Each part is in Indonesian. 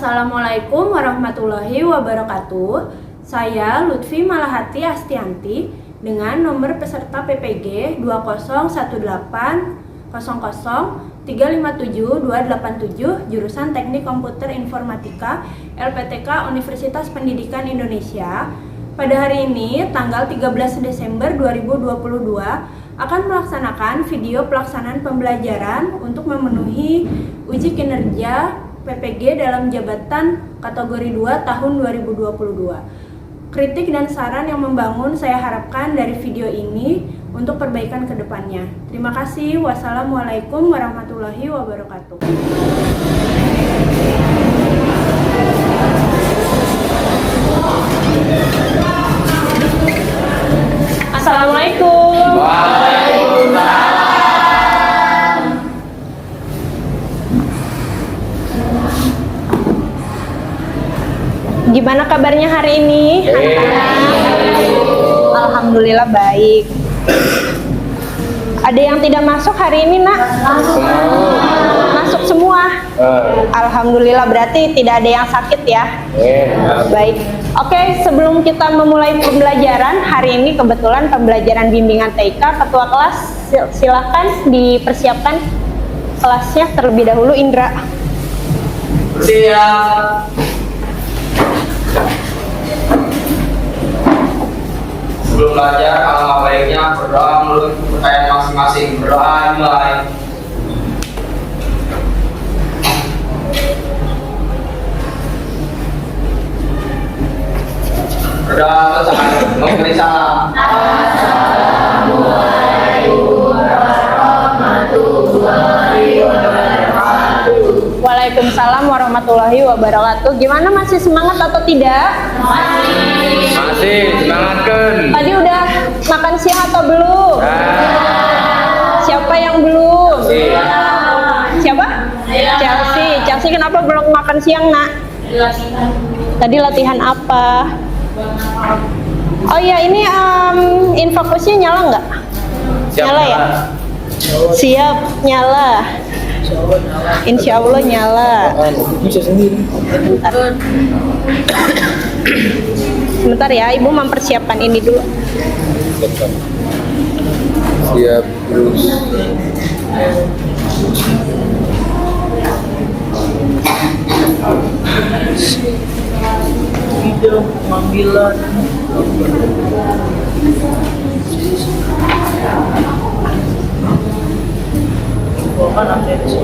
Assalamualaikum warahmatullahi wabarakatuh. Saya Lutfi Malahati Astianti dengan nomor peserta PPG 201800357 jurusan Teknik Komputer Informatika LPTK Universitas Pendidikan Indonesia. Pada hari ini, tanggal 13 Desember 2022, akan melaksanakan video pelaksanaan pembelajaran untuk memenuhi uji kinerja PPG dalam jabatan kategori 2 tahun 2022. Kritik dan saran yang membangun saya harapkan dari video ini untuk perbaikan ke depannya. Terima kasih. Wassalamualaikum warahmatullahi wabarakatuh. Assalamualaikum. Waalaikumsalam. Gimana kabarnya hari ini? Alhamdulillah baik. Ada yang tidak masuk hari ini, Nak? Masuk semua. Alhamdulillah, berarti tidak ada yang sakit ya? Baik. Oke, sebelum kita memulai pembelajaran, hari ini kebetulan pembelajaran bimbingan TK, ketua kelas silahkan dipersiapkan kelasnya terlebih dahulu. Indra. Siap. Sebelum belajar, alangkah baiknya berdoa menurut kepercayaan masing-masing. Berdoa dimulai. Berdoa selesai. Memberi salam. Assalamualaikum warahmatullahi wabarakatuh. Waalaikumsalam warahmatullahi wabarakatuh. Gimana, masih semangat atau tidak? Masih semangatkan. Tadi udah makan siang atau belum? Siapa yang belum? Siapa? Chelsea kenapa belum makan siang, Nak? Tadi latihan apa? Oh iya, ini infokusnya nyala nggak? Nyala ya? Siap, nyala. Insya Allah nyala. Sebentar ya, Ibu mempersiapkan ini dulu. Siap, terus. Video pemanggilan. Bukan absensi.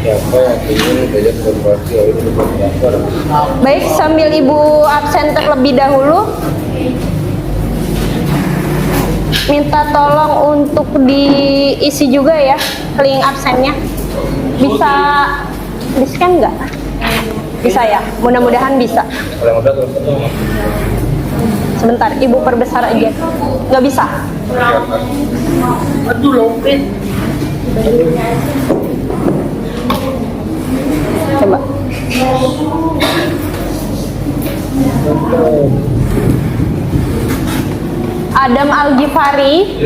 Siapa yang ingin belajar konversi ini berkontrafer? Baik, sambil Ibu absen terlebih dahulu, minta tolong untuk diisi juga ya link absennya. Bisa di-scan nggak? Bisa ya? Mudah-mudahan bisa. Kalau yang udah terus Sebentar, Ibu perbesar aja. Nggak bisa? Aduh, lompet. Coba. Adam Al-Ghifari,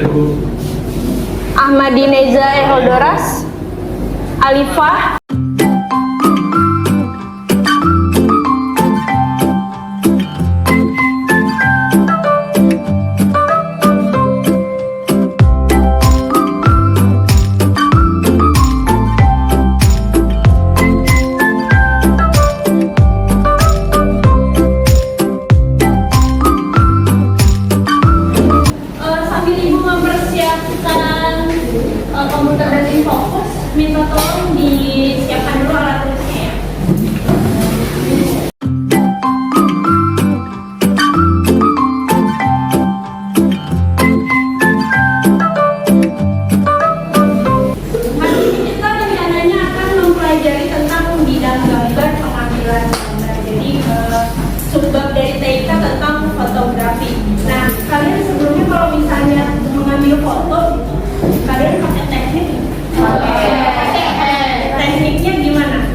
Ahmadineza Ehodoras, Alifah, komputer dan infokus, minta tolong disiapkan dulu alat tulisnya ya. Hari ini kita rencananya akan mempelajari tentang bidang gambar pengambilan gambar. Jadi subbab dari TK tentang fotografi. Nah, kalian sebelumnya kalau misalnya mengambil foto, kalian pakai teknik? Tekniknya gimana?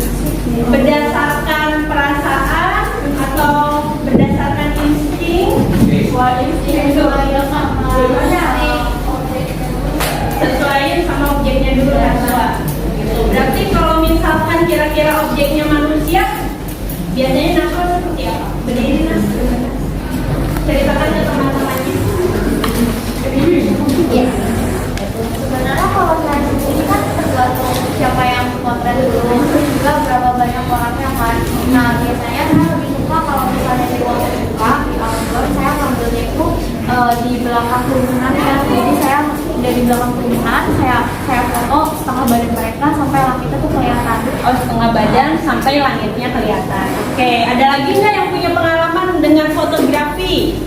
setengah badan sampai langitnya kelihatan. Oke, ada lagi nggak yang punya pengalaman dengan fotografi?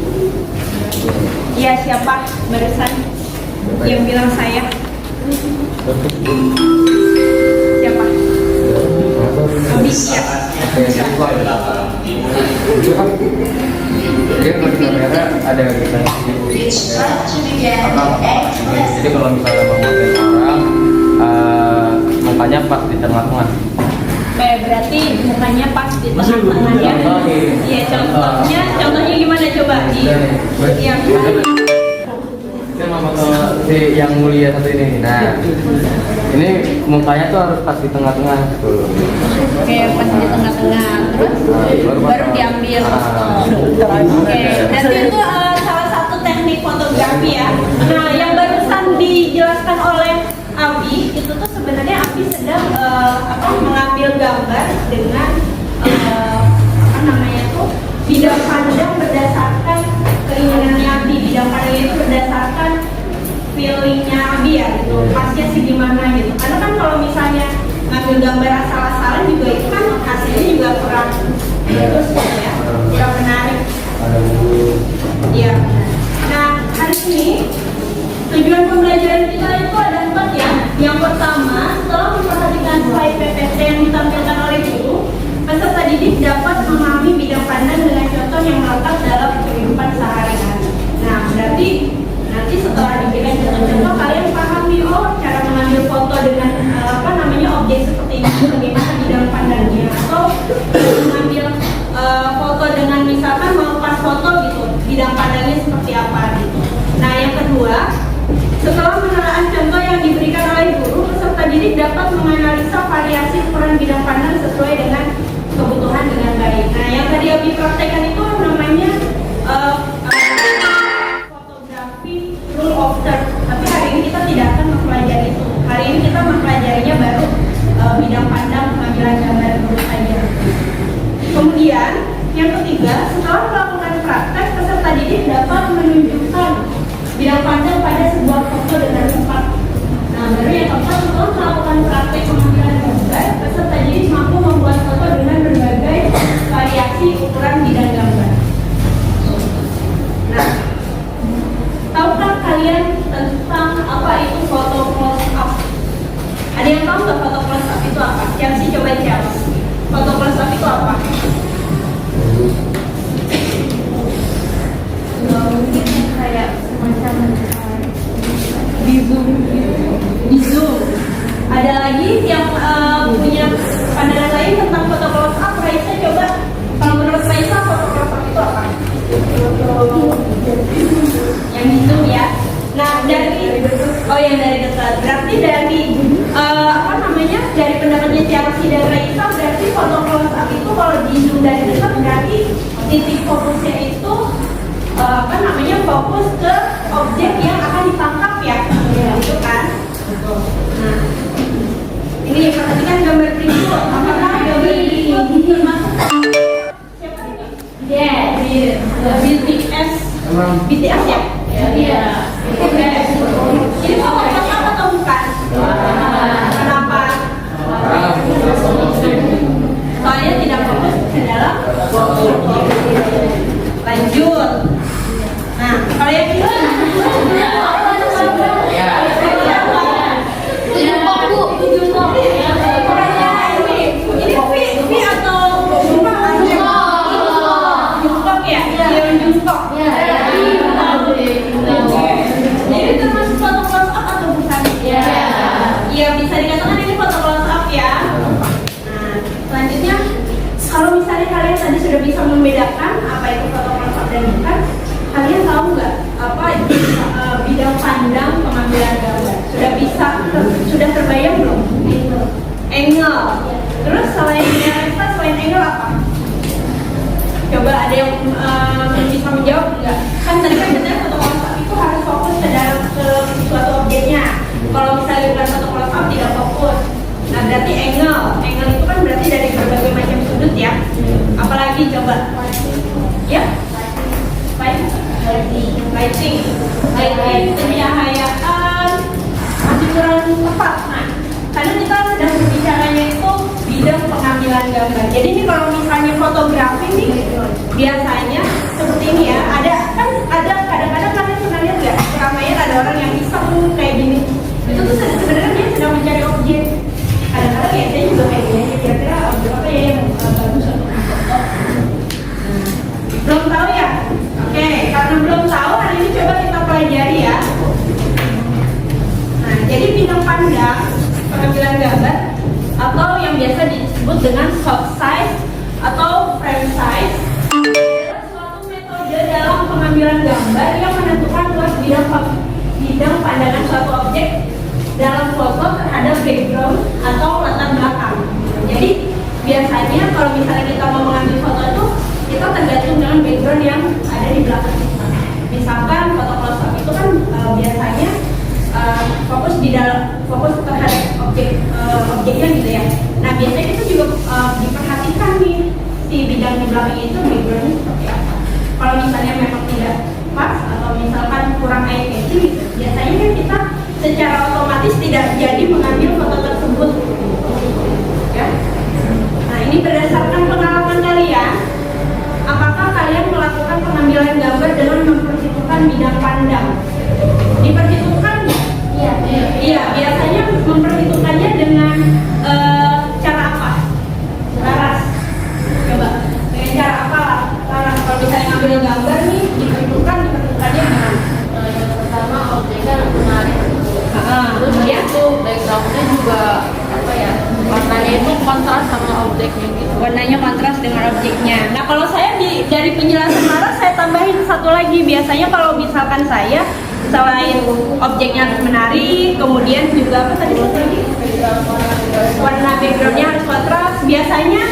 Iya, siapa barusan yang bilang saya? Siapa? Abi, ya. Dia kalau di kamera ada kita jadi kalau misalnya mau motoin orang mukanya pas di tengah-tengah. Berarti mukanya pas di tengah-tengah ya? Iya, contohnya gimana coba? Yang Kita mau foto si yang mulia satu ini. Nah, ini mukanya tuh harus pas di tengah-tengah tuh. Oke, pas di tengah-tengah, terus baru diambil. Oke, berarti itu salah satu teknik fotografi ya. Nah, yang barusan dijelaskan oleh Abi itu tuh sebenarnya Abi sedang mengambil gambar dengan bidang pandang berdasarkan keinginannya Abi. Bidang pandangnya itu berdasarkan feelingnya Abi ya, gitu. Pasnya sih gimana gitu. Karena kan kalau misalnya ngambil gambar asal-asalan juga itu kan hasilnya juga kurang bagus ya, kurang menarik. Iya. Nah, hari ini tujuan pembelajaran kita itu ada 4 ya. Yang pertama, setelah memperhatikan slide PPT yang ditampilkan oleh guru, peserta didik dapat memahami bidang pandang dengan contoh yang melekat dalam kehidupan sehari-hari. Nah, berarti nanti setelah diberikan contoh-contoh, kalian pahami cara mengambil foto dengan objek seperti ini, bagaimana bidang pandangnya, atau mengambil foto dengan misalkan melepas foto gitu, bidang pandangnya seperti apa gitu. Nah, yang kedua, setelah penerapan contoh yang diberikan oleh guru, peserta didik dapat menganalisa variasi ukuran bidang pandang sesuai dengan kebutuhan dengan baik. Nah, yang tadi Abi praktekkan itu namanya fotografi rule of third. Tapi hari ini kita tidak akan mempelajari itu. Hari ini kita mempelajarinya baru bidang pandang pengambilan gambar dulu saja. Kemudian yang ketiga, setelah melakukan praktek, peserta didik dapat menunjukkan bidang pandang pada sebuah foto dengan tepat. Nah, baru yang keempat, setelah melakukan praktek pengambilan gambar, peserta didik mampu membuat foto dengan berbagai variasi ukuran bidang gambar. Nah, tahukah kalian tentang apa itu foto close up? Ada yang tahu nggak foto close up itu apa? Yang sih coba jawab. Foto close up itu apa? Mungkin kayak semacam di zoom. Ada lagi yang punya pandangan lain tentang foto close up? Raisa coba. Kalau menurut Raisa foto close up itu apa? Yang di zoom ya. Nah, yang dari dekat. Berarti dari dari pendapatnya Chelsea dan Raisa, berarti foto close up itu kalau di zoom dari dekat berarti titik fokusnya itu fokus ke objek yang akan ditangkap ya, gitu kan? Nah, ini perhatikan gambar berikut. Apakah gambar berikut termasuk siapa ini? BTS ya? Iya. Ini foto close up atau bukan? Kenapa? Soalnya tidak fokus ke dalam lanjut. Nah, kalau yang ini V atau jungkok ya? Yang jungkok. Jadi termasuk foto close up atau bukan? Iya, bisa dikatakan ini foto close up ya. Nah, selanjutnya kalau misalnya kalian tadi sudah bisa membedakan apa itu foto close up dan bukan, kalian tahu nggak apa bidang pandang pengambilan gambar? Sudah terbayang belum? Angle. Terus selain angle apa? Coba ada yang bisa menjawab nggak? Kan tadi kan katanya foto close up itu harus fokus ke dalam ke suatu objeknya. Kalau misalnya bukan foto close up tidak fokus. Nah, berarti angle itu kan berarti dari berbagai macam sudut ya. Apalagi coba? Ya? Lighting, pencahayaan masih kurang tepat. Nah, karena kita sedang berbicaranya itu biasanya seperti ini ya. Ada kadang-kadang kalian pernah lihat nggak keramaian ada orang yang iseng kayak gini. Itu tuh sebenarnya dia sedang mencari objek. Kadang-kadang ya saya juga kayak gini. Kira-kira objek apa ya yang bagus untuk difoto? Belum tahu ya? Oke, karena belum tahu hari ini coba kita pelajari ya. Nah, jadi bidang pandang pengambilan gambar atau yang biasa disebut dengan soft size atau frame size adalah suatu metode dalam pengambilan gambar yang menentukan luas bidang pandangan suatu objek dalam foto terhadap background atau latar belakang. Jadi biasanya kalau misalnya kita mau mengambil foto itu kita tergantung dengan background yang ada di belakang kita. Misalkan foto close up itu kan biasanya fokus terhadap objeknya gitu ya. Nah biasanya kita juga diperhatikan nih si bidang di belakang itu backgroundnya seperti apa. Kalau misalnya memang tidak pas atau misalkan kurang eye catching gitu, biasanya kan kita secara otomatis tidak jadi mengambil foto tersebut. Ya. Nah ini berdasarkan pengalaman kalian, apakah kalian melakukan pengambilan gambar dengan memperhitungkan bidang pandang? Diperhitungkan nggak? Iya, biasanya memperhitungkannya dengan cara apa? Laras. Coba, dengan cara apa? Laras, kalau misalnya ngambil gambar nih, diperhitungkannya gimana? Yang pertama objeknya menarik. Terus Ya. itu backgroundnya juga apa ya? Warnanya itu kontras sama objeknya gitu. Warnanya kontras dengan objeknya. Nah kalau saya dari penjelasan Laras saya tambahin satu lagi. Biasanya kalau misalkan saya selain objeknya harus menarik, kemudian juga apa tadi satu lagi? Warna backgroundnya harus kontras. Biasanya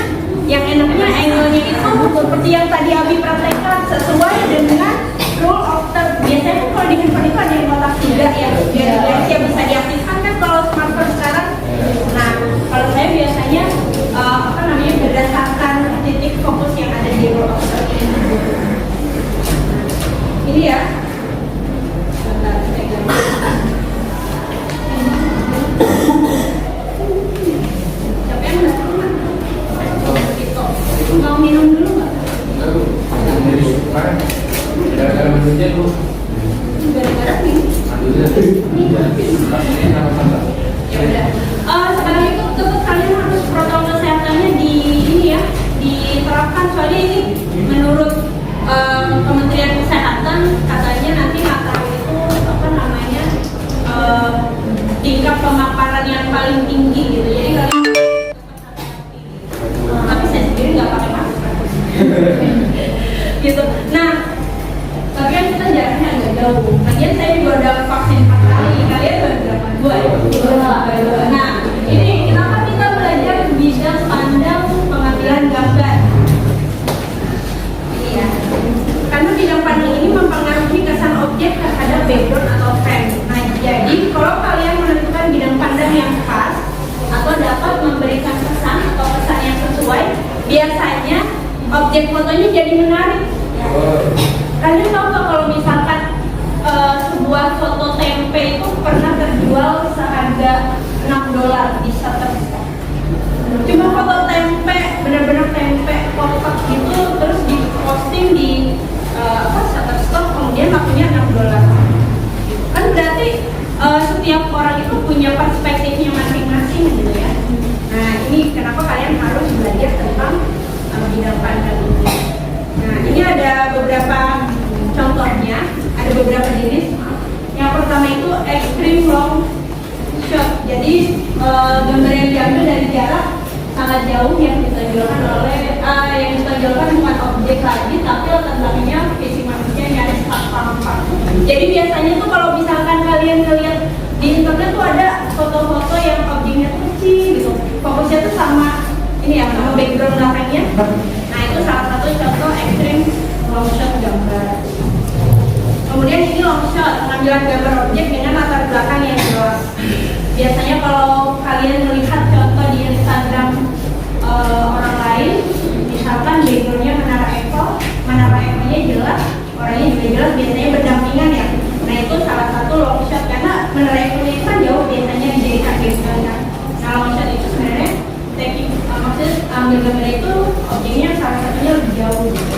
yang enaknya angle-nya itu seperti yang tadi Abi praktekkan sesuai dengan rule of third. Biasanya kan kalau di handphone itu ada yang kotak 3 ya, biar dia bisa diaktifkan kan kalau smartphone sekarang. Nah kalau saya biasanya berdasarkan titik fokus yang ada di rule of third ini ya. Mau minum dulu nggak? Ya udah. Sekarang itu tetap kalian harus protokol kesehatannya diterapkan soalnya ini menurut Kementerian Kesehatan katanya nanti Nataru itu tingkat pemaparan yang paling tinggi gitu. Jadi kalian tapi saya sendiri nggak pakai masker gitu. Nah tapi kan kita jaraknya agak jauh. Lagian saya juga udah vaksin 4 kali. Kalian baru berapa? 2 ya? Nah ini kenapa kita belajar bidang pandang pengambilan gambar ini ya, karena bidang pandang ini mempengaruhi kesan objek terhadap background atau frame. Nah jadi kalau kalian menentukan bidang pandang yang pas atau dapat memberikan kesan atau kesan yang sesuai, biasanya objek fotonya jadi menarik. Kalian tahu nggak kalau misalkan sebuah foto tempe itu pernah terjual seharga $6 di Shutterstock. Cuma foto tempe, benar-benar tempe kotak gitu, terus diposting di Shutterstock, kemudian lakunya $6. Kan berarti setiap orang itu punya perspektifnya masing-masing gitu ya. Nah ini kenapa kalian harus belajar tentang bidang pandang ini. Nah ini ada beberapa contohnya, ada beberapa jenis. Yang pertama itu extreme long shot. Jadi gambar yang diambil dari jarak sangat jauh yang ditonjolkan bukan objek lagi, tapi latar belakangnya fisik manusia nyaris tampak. Jadi biasanya tuh kalau misalkan kalian ngeliat di internet tuh ada foto-foto yang objeknya tuh kecil gitu, fokusnya tuh sama ini ya, sama background belakangnya. Nah itu salah satu contoh extreme long shot gambar. Kemudian ini long shot, pengambilan gambar objek dengan latar belakang yang jelas. Biasanya kalau kalian melihat contoh di Instagram orang lain, misalkan backgroundnya Menara Eiffel-nya jelas, orangnya juga jelas, biasanya berdampingan ya. Nah itu salah satu long shot, karena Menara Eiffel itu kan jauh biasanya dijadikan background kan. Nah long shot itu sebenarnya maksudnya ambil gambar itu objeknya salah satunya lebih jauh gitu.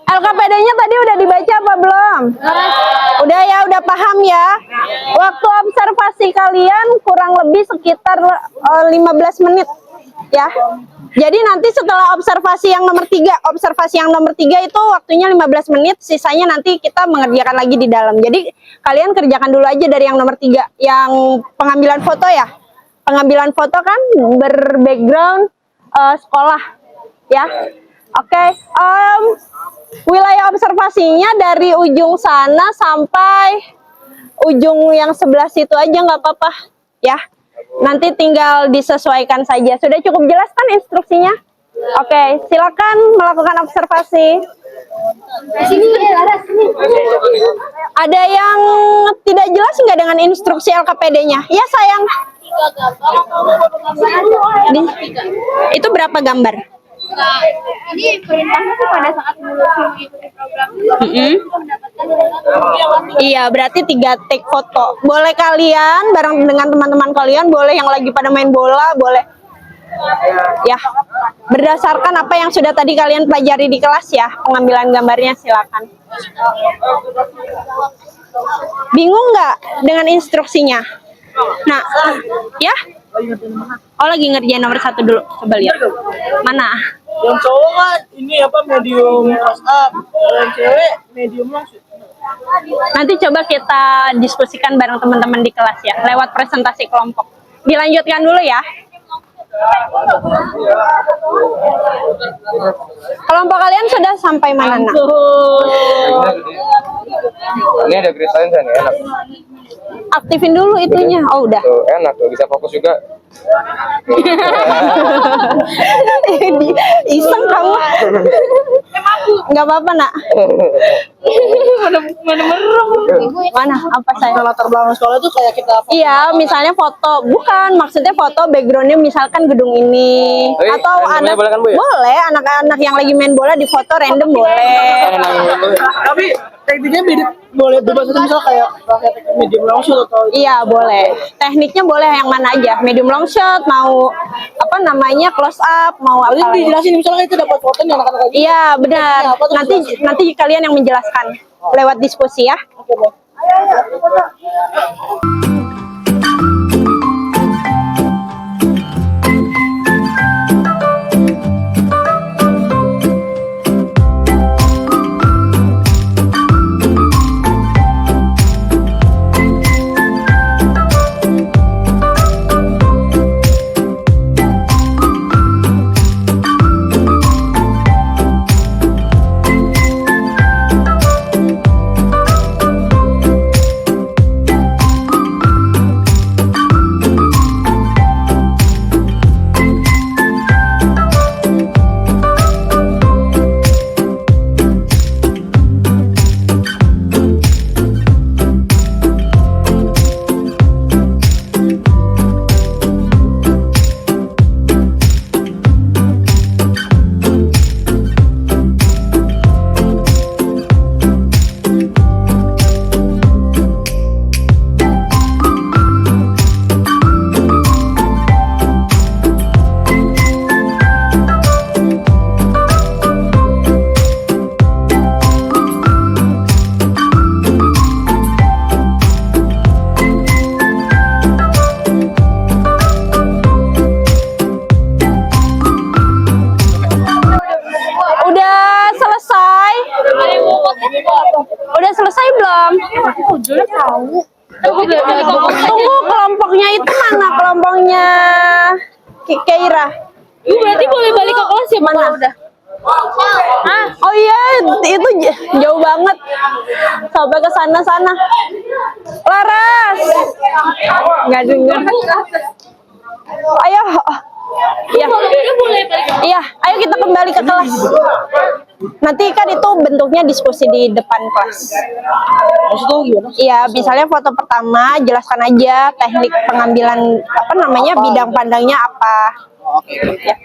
LKPD-nya tadi udah dibaca apa belum? Udah ya, udah paham ya. Waktu observasi kalian kurang lebih sekitar 15 menit ya. Jadi nanti setelah observasi yang nomor 3 itu waktunya 15 menit, sisanya nanti kita mengerjakan lagi di dalam. Jadi kalian kerjakan dulu aja dari yang nomor 3, yang pengambilan foto ya. Pengambilan foto kan berbackground sekolah ya. Oke, wilayah observasinya dari ujung sana sampai ujung yang sebelah situ aja, nggak apa-apa ya. Nanti tinggal disesuaikan saja. Sudah cukup jelas kan instruksinya? Oke, silakan melakukan observasi. Ada yang tidak jelas nggak dengan instruksi LKPD-nya? Ya sayang. Itu berapa gambar? Nah, ini perintahnya sih pada saat mengikuti program mendapatkan Iya, berarti 3 take foto. Boleh kalian bareng dengan teman-teman kalian, boleh yang lagi pada main bola, boleh. Ya, berdasarkan apa yang sudah tadi kalian pelajari di kelas ya, pengambilan gambarnya silakan. Bingung nggak dengan instruksinya? Nah, ya? Oh, lagi ngerjain nomor 1 dulu. Coba lihat. Mana? Yang cowok kan ini apa medium close up, yang cewek medium langsung. Nanti coba kita diskusikan bareng teman-teman di kelas ya, lewat presentasi kelompok. Dilanjutkan dulu ya. Kelompok kalian sudah sampai mana, Nak? Ini ada grid lain nih, enak. Aktifin dulu itunya. Oh, udah. Tuh, enak tuh, bisa fokus juga. Iseng kamu. Nggak apa-apa, Nak. Mana? Apa saya? Latar belakang sekolah itu kayak kita Iya, misalnya foto. Bukan, maksudnya foto backgroundnya misalkan gedung ini. Tapi Atau randomnya anak boleh kan, Bu, ya? boleh, anak-anak yang lagi main bola di foto random boleh. tapi tekniknya boleh bebas itu misal kayak pakai teknik medium langsung atau Iya, boleh. Tekniknya boleh yang mana aja. Medium long shot, mau apa namanya close up, mau apa Jadi lagi. dijelasin misalnya itu dapat foto yang anak-anak lagi. Iya, benar. Apa tuh Nanti kalian yang menjelaskan lewat diskusi ya. Oke, Bu. Udah selesai belum? Tunggu, kelompoknya itu mana? Kelompoknya Keira. Berarti boleh balik ke kelas ya, Mana? udah. Oh iya, itu jauh banget. Sampai ke sana-sana. Laras. Nggak dengar. Ayo. Iya. Iya, ayo kita kembali ke kelas. Nanti kan itu bentuknya diskusi di depan kelas. Maksudnya gimana? Iya, misalnya foto pertama jelaskan aja teknik pengambilan apa namanya bidang pandangnya apa. Oke. Ya.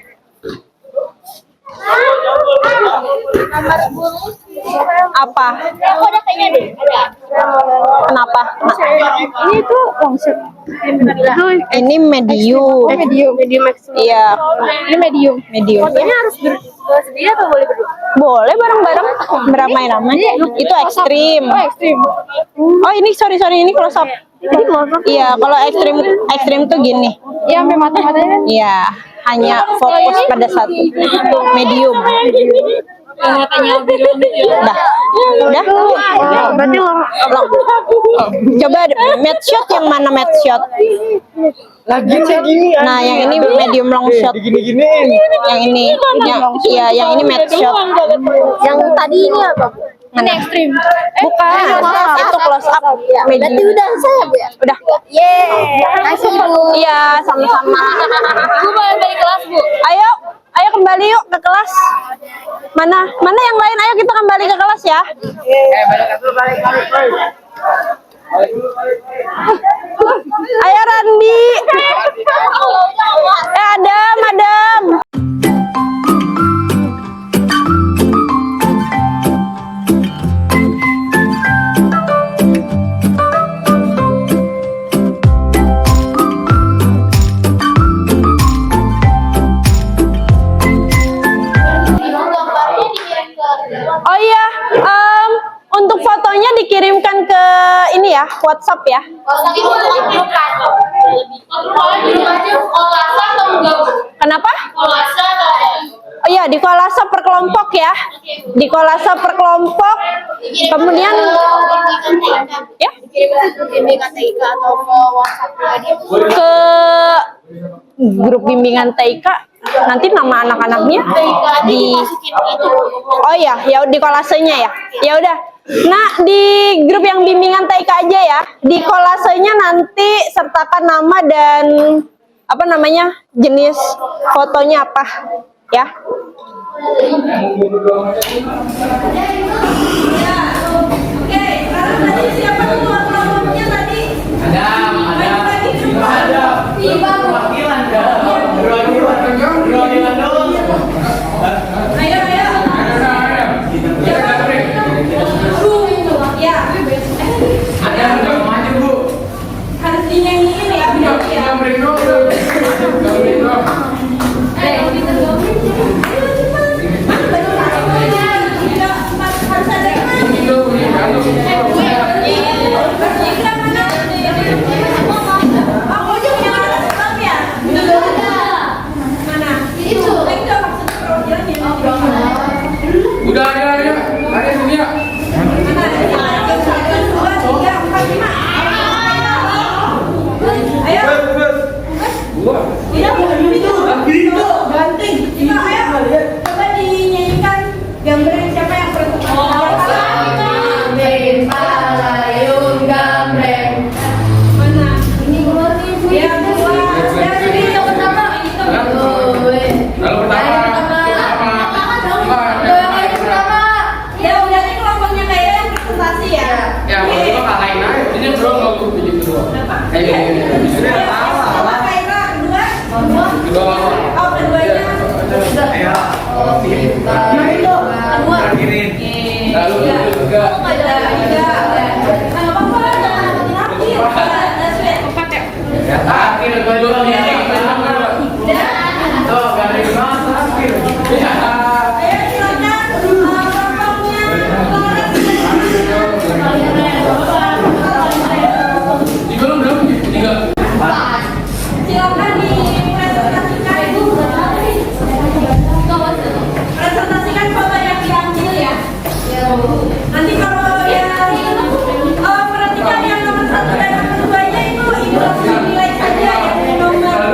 Apa? Aku ada kayaknya deh. Ada. Kenapa? Ini tuh longshot. Ini medium. Medium maximum. Iya, Ini medium. medium. Fotonya harus berdua sendiri atau boleh berdua? Boleh bareng-bareng, beramai-ramai. Itu ekstrim. Oh, ekstrim. Oh ini sorry ini close up. Jadi close up. Iya, kalau ekstrim tuh gini. Iya, sampai mata-matanya kan. Iya, hanya fokus pada satu. Medium. Matanya biru gitu ya. Udah. Berarti lo Coba match shot yang mana match shot? Lagi kayak gini. Nah, yang ini medium long shot. Digini-giniin. Yang ini, yang ini match shot. yang tadi ini apa? Ini ekstrim. Bukan, itu close up. Medium. Berarti udah saya Bu ya? Udah. Kasih Bu. Iya, sama-sama. Bu boleh balik kelas Bu. Ayo kembali yuk ke kelas. Mana yang lain? Ayo kita kembali ke kelas ya. Ayo Randi. Adam. Oh iya, untuk fotonya dikirimkan ke ini ya, WhatsApp ya. Kenapa? Oh iya, di kolase per kelompok ya. Di kolase per kelompok. Kemudian ya ke grup bimbingan TIK. Nanti nama anak-anaknya di oh ya di kolasenya ya. Ya udah. Nah, di grup yang bimbingan TIK aja ya. Di kolasenya nanti sertakan nama dan apa namanya? Jenis fotonya apa ya. Oke, sekarang tadi siapa ketua kelompoknya tadi? Ada. Harus dinyanyiin ya, Udah ada sini ya. Coba dinyanyikan gambaran siapa yang pertama. Mana? Ini buat ibu. Ya, buat. Dari yang pertama. Ya udah nih kelompoknya kayak yang presentasi ya. Ya, kalau itu kalahin aja. Ini belum mau tujuh kedua. Coba Kaira kedua. Oh, keduanya. Lalu juga. Akhir kedua Silakan dipresentasikan Ibu. Presentasikan foto yang diambil ya. Nanti kalau yang perhatikan yang nomor 1 dan nomor 2-nya itu Ibu langsung nilai saja yang nomor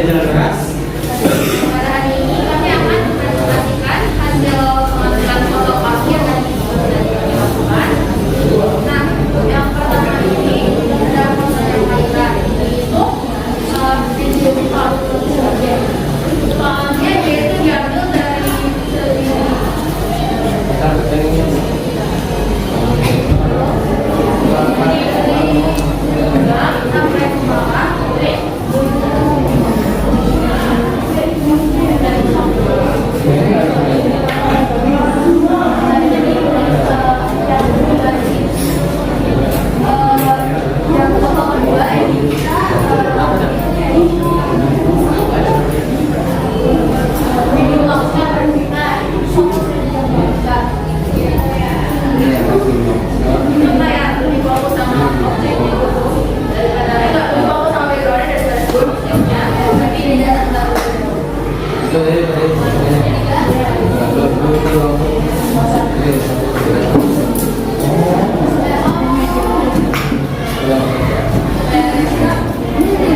Pada hari ini kami akan mempresentasikan hasil pengambilan foto pagi yang tadi sudah dilakukan. Nah, yang pertama ini ada foto yang paling ini itu video soalnya yaitu diambil dari sampai ke bawah. Yang foto kedua ini video maksudnya berbeda karena ya lebih fokus sama objeknya daripada lebih fokus sama backgroundnya daripada objeknya, tapi ini datang baru.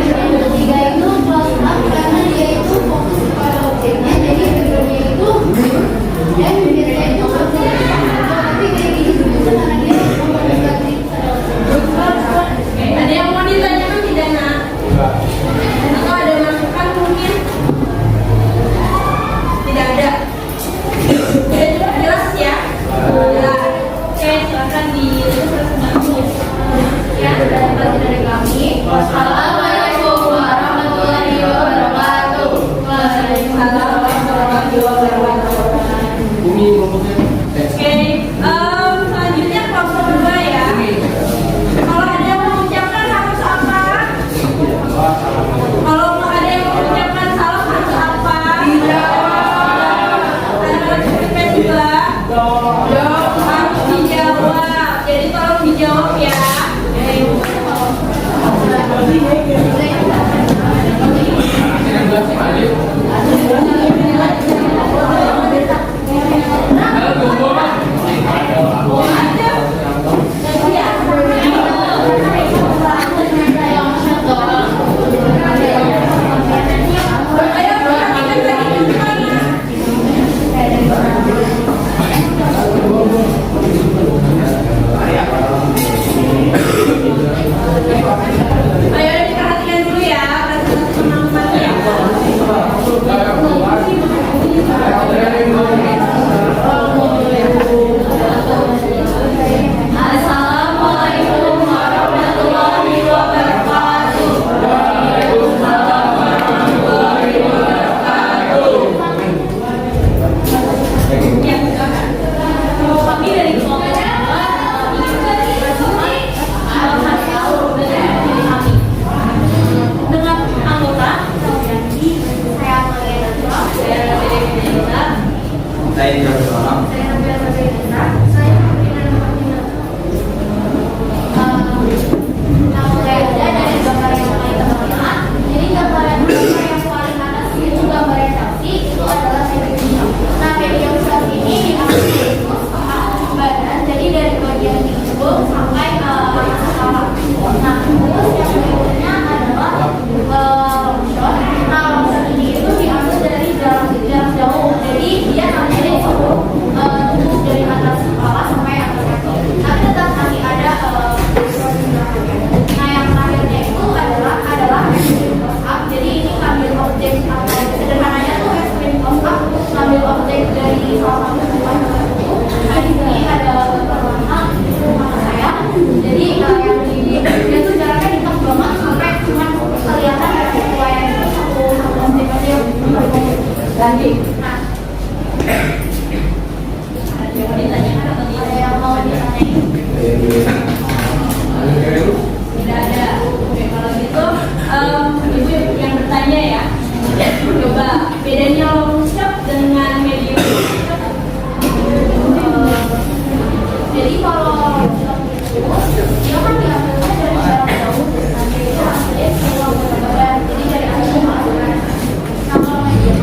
Yang ketiga itu close up karena dia itu fokus kepada objeknya, jadi backgroundnya itu dan biasanya itu tapi kayak gini karena dia fokus Ada yang mau ditanyakan tidak, Nak? Atau ada masukan mungkin? Tidak ada. Sudah jelas ya? Jelas. Oke, silakan diteruskan. ya dari kami. Wassalamualaikum warahmatullahi wabarakatuh. Waalaikumsalam warahmatullahi wabarakatuh. Oke, selanjutnya kelompok kedua ya. Kalau ada yang mengucapkan harus apa? Kalau ada yang mengucapkan salah harus apa? Ada cerita juga. Harus dijawab. Jadi tolong dijawab ya. Ayo diperhatikan dulu ya, presentasi penampilannya. Assalamualaikum warahmatullahi wabarakatuh. Ya, silakan. Kami dari kelompok kedua ingin berpesan hasil dari kami dengan anggota Saya Maria Nasra. saya Nadia Saya tidak bersalah. Saya Nabila Sabrina. Saya pimpinan Fatimah. Nama saya ada dari gambar yang paling terlihat. Jadi gambar yang paling atas itu gambar yang cantik itu adalah media. Nah, media besar ini diambil dari badan. Jadi dari bagian hidung sampai ke atas kepala. Nah, terus yang berikutnya adalah shot. Nah, shot ini itu diambil dari jarak jauh. Jadi dia namanya itu tembus dari atas kepala sampai atas kaki. Tapi tetap masih ada nah yang terakhirnya itu adalah extreme close up. Jadi ini ngambil objek sederhananya tuh extreme close up, ngambil objek dari salah satu tempat tertentu. Nah di sini ada warna itu mata saya. Jadi yang di dia tuh jaraknya dekat banget sampai cuma kelihatan dari wayang itu satu objek aja lagi. Nah ada yang mau ditanyain? Tidak ada. Oke, kalau gitu ibu yang bertanya ya. Coba bedanya long shot dengan medium shot. Jadi kalau dia kan diambilnya dari jarak jauh, nanti itu hasilnya keluar gambar. Jadi dari atas ke bawah. Nah kalau media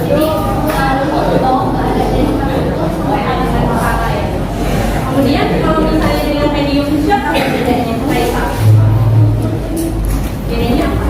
jadi lalu bawah nggak ada, jadi kami itu sampai atas dan kepala ya. Kemudian kalau misalnya dengan medium shot apa bedanya? Bedanya apa?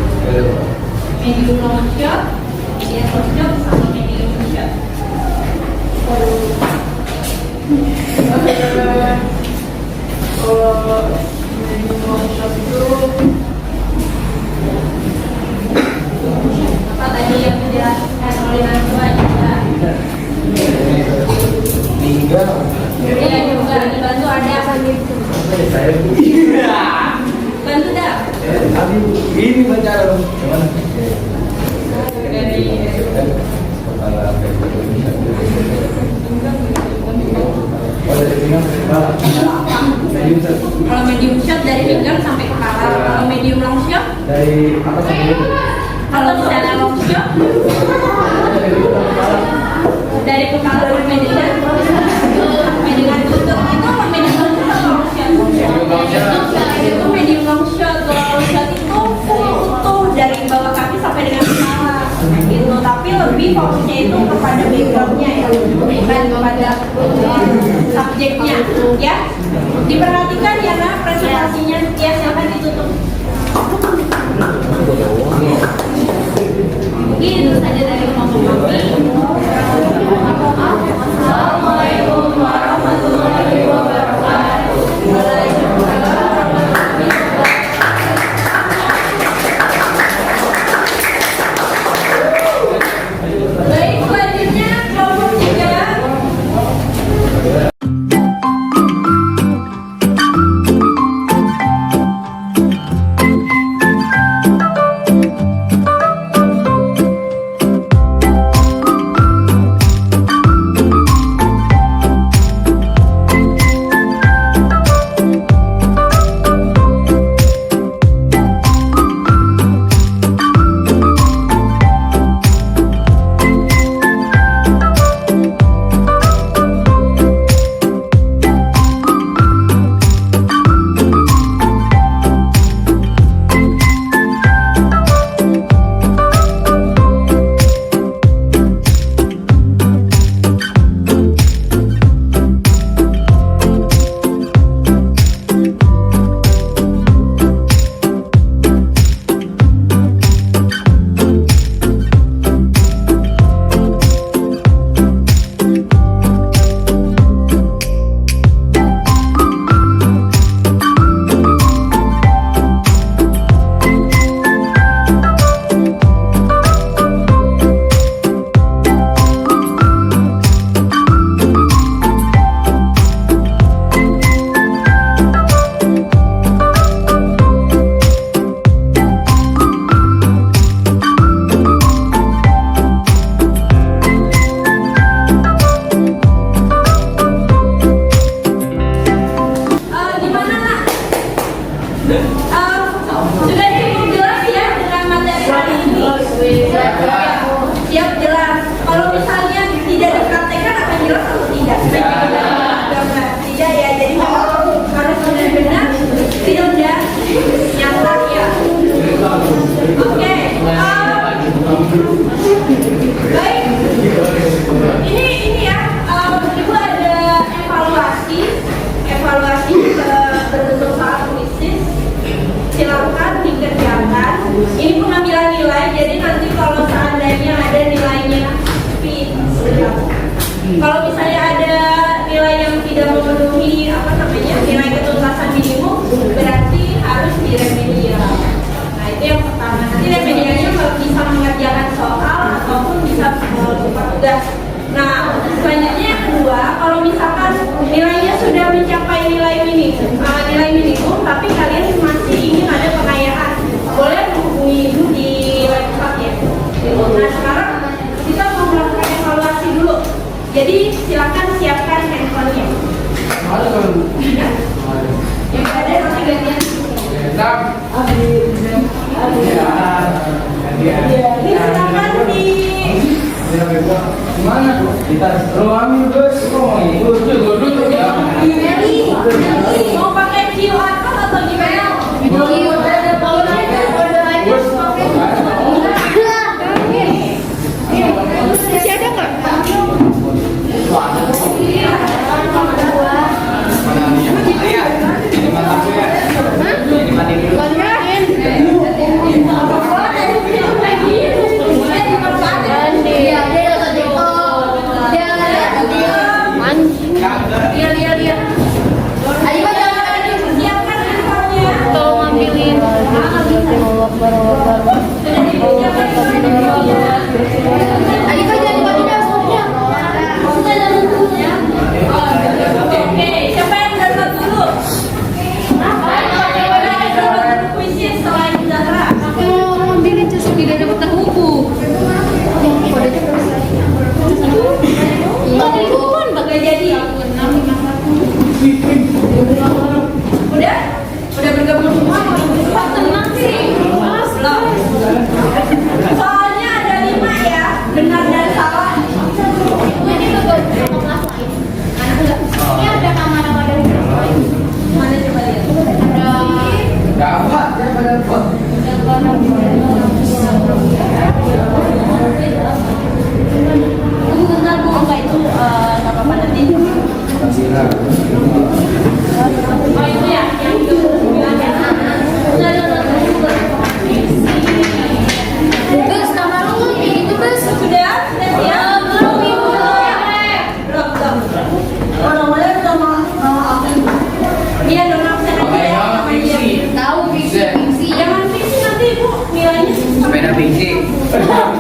saya Bantu dah. ini baca dong. Gimana? Kalau medium shot dari pinggang sampai kepala. Kalau medium long shot, Dari atas sampai kalau misalnya long shot dari kepala sampai dengan lutut itu apa medium long shot atau long shot? Itu medium long shot. Kalau long shot itu full utuh dari bawah kaki sampai dengan kepala gitu. Tapi lebih fokusnya itu kepada backgroundnya ya, bukan kepada subjeknya ya. Diperhatikan ya nak presentasinya ya, silakan ditutup. Mungkin itu saja dari kelompok kami. Assalamualaikum warahmatullahi wabarakatuh. Baik, selanjutnya kelompok 3. Kalau misalnya ada nilai yang tidak memenuhi nilai ketuntasan minimum, berarti harus diremedial. Nah itu yang pertama. Nanti remedialnya bisa mengerjakan soal ataupun bisa berupa tugas. Nah selanjutnya yang kedua, kalau misalkan nilainya sudah mencapai nilai minimum, tapi kalian masih ingin ada pengayaan, boleh menghubungi ibu di website ya. Nah sekarang kita mau melakukan evaluasi dulu. Jadi silakan siapkan handphonenya. Ya. Yang ada nanti gantian. Ini silakan di. Mana? Kita ambil bos. Mau pakai QR code atau gimana? Masih ada nggak? Lihat. Ayo jangan Udah bergabung semua? Tenang sih. Belum. Soalnya ada 5 ya, benar dan salah. Ini juga sama kelas lain. Ini ada nama-nama dari kelas lain. Mana coba lihat? Dapat ya pada dapat. Tunggu bentar Bu, enggak itu nggak apa-apa nanti. Oh itu ya, yang itu bilang ya. Terus kamar lu kayak gitu terus. Sudah siap? Belum ibu. Belum. Oh nomornya sama aku. Iya nomor absen aja ya. Sama dia. Tahu fiksi. Jangan fiksi nanti Ibu nilainya. Sepeda fiksi. Belum.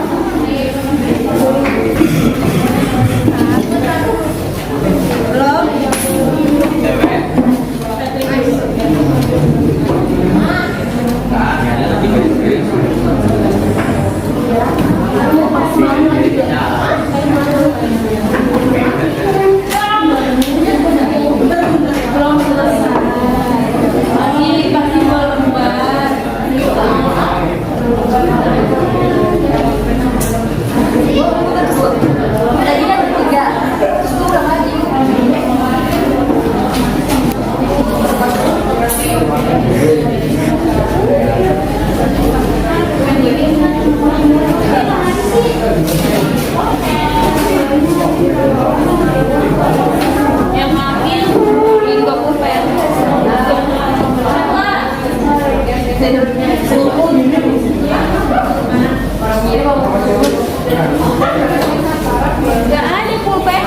Belum selesai. Lagi kasih bola lembar. Tadi kan bertiga. Itu udah maju. Yang ngambil minggu pulpen. Gak ada pulpen.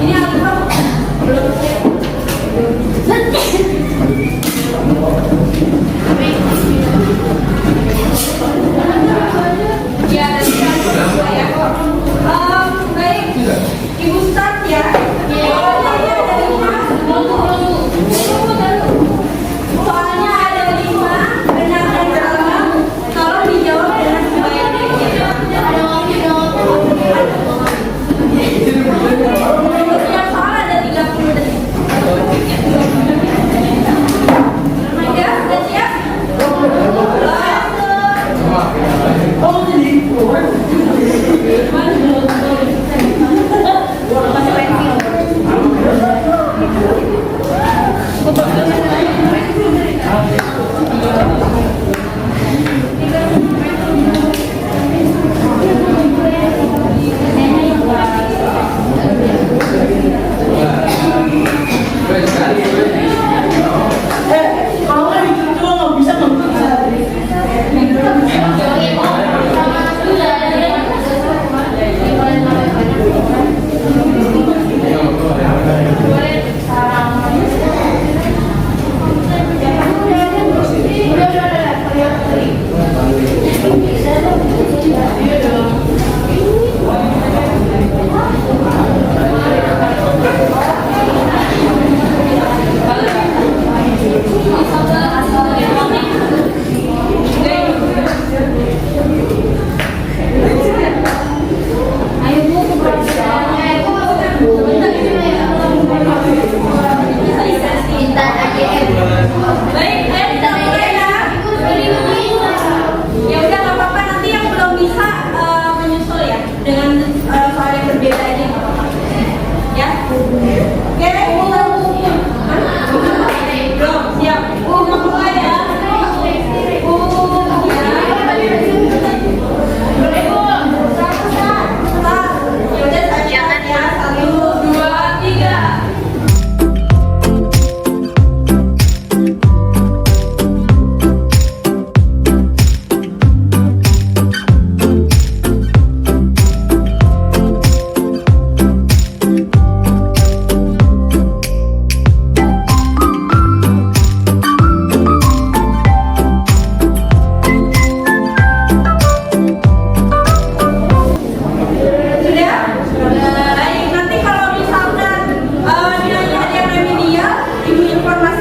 Ini apa?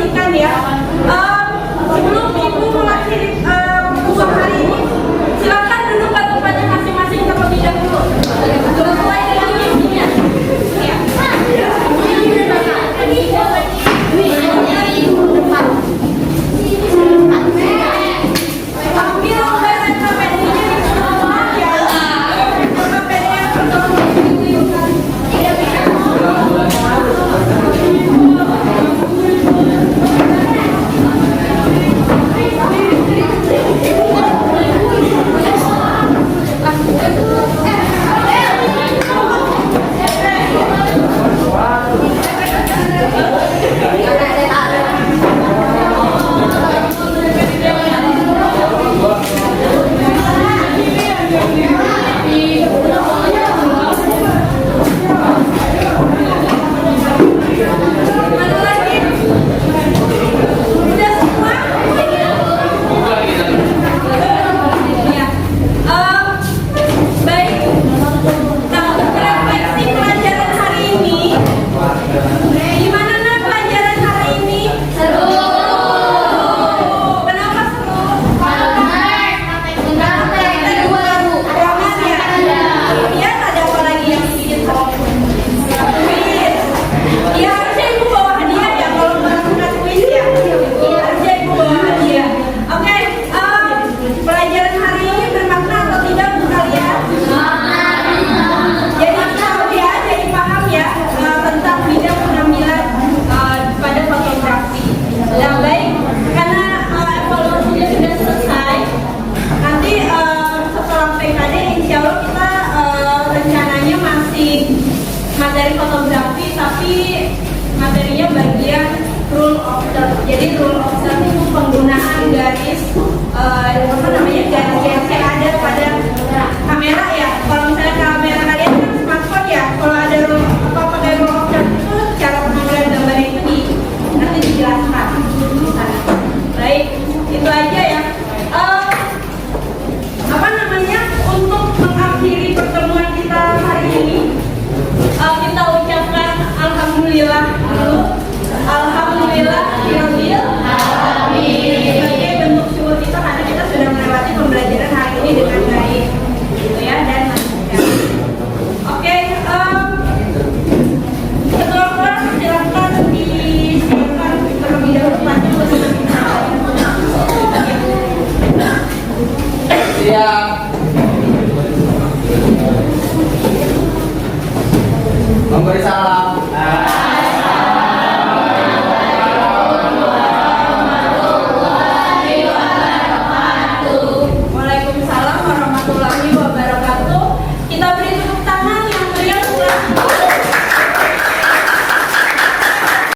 informasikan ya. Sebelum Ibu mengakhiri pertemuan hari ini, silakan duduk ke tempatnya masing-masing terlebih dahulu. Sesuai dengan misinya. Ya. Ambil ensiklopedia di semua ya. Ensiklopedia Mana lagi? Udah semua? Ya. Baik. Nah, untuk refleksi pelajaran hari ini, gimana nah pelajaran hari ini? Seru. Kenapa seru? Roman ya? Iya, ada apa lagi yang bikin seru? Kuis. Ya, harusnya Ibu bawa hadiah ya kalau melakukan kuis ya. Harusnya Ibu bawa hadiah. Oke, pelajaran hari ini bermakna atau tidak untuk kalian? Jadi tahu ya, jadi paham ya tentang bidang pengambilan pada fotografi. Nah, baik, karena evaluasinya sudah selesai, nanti setelah PKD insya Allah kita rencananya masih materi fotografi, tapi materinya bagian rule of thumb. Jadi rule of thumb itu penggunaan garis garis yang ada pada kamera ya. Kalau misalnya kamera kalian kan smartphone ya, kalau ada pakai rule of thumb itu cara pengambilan gambar itu nanti dijelaskan di sana. Baik, itu aja ya. Untuk mengakhiri pertemuan kita hari ini, kita ucapkan alhamdulillah dulu. Alhamdulillah sebagai bentuk syukur kita karena kita sudah melewati pembelajaran hari ini dengan baik, gitu ya, dan lancar. Oke, ketua kelas silakan disiapkan terlebih dahulu materi untuk kita. Siap. Memberi salam.